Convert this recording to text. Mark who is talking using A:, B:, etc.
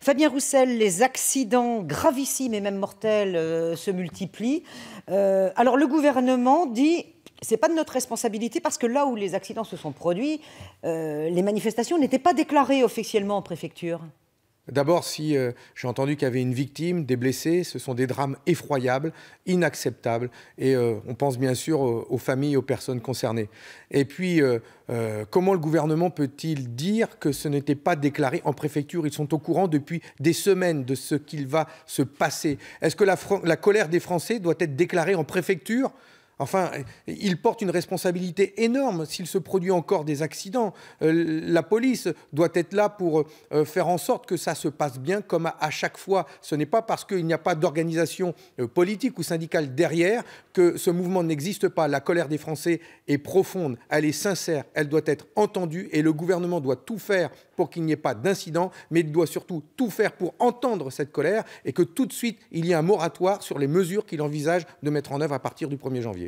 A: Fabien Roussel, les accidents gravissimes et même mortels se multiplient. Alors le gouvernement dit c'est pas de notre responsabilité parce que là où les accidents se sont produits, les manifestations n'étaient pas déclarées officiellement en préfecture.
B: D'abord, si j'ai entendu qu'il y avait une victime, des blessés, ce sont des drames effroyables, inacceptables. Et on pense bien sûr aux familles, aux personnes concernées. Et puis, comment le gouvernement peut-il dire que ce n'était pas déclaré en préfecture? Ils sont au courant depuis des semaines de ce qu'il va se passer. Est-ce que la colère des Français doit être déclarée en préfecture? Enfin, il porte une responsabilité énorme s'il se produit encore des accidents. La police doit être là pour faire en sorte que ça se passe bien comme à chaque fois. Ce n'est pas parce qu'il n'y a pas d'organisation politique ou syndicale derrière que ce mouvement n'existe pas. La colère des Français est profonde, elle est sincère, elle doit être entendue et le gouvernement doit tout faire pour qu'il n'y ait pas d'incident, mais il doit surtout tout faire pour entendre cette colère et que tout de suite, il y ait un moratoire sur les mesures qu'il envisage de mettre en œuvre à partir du 1er janvier.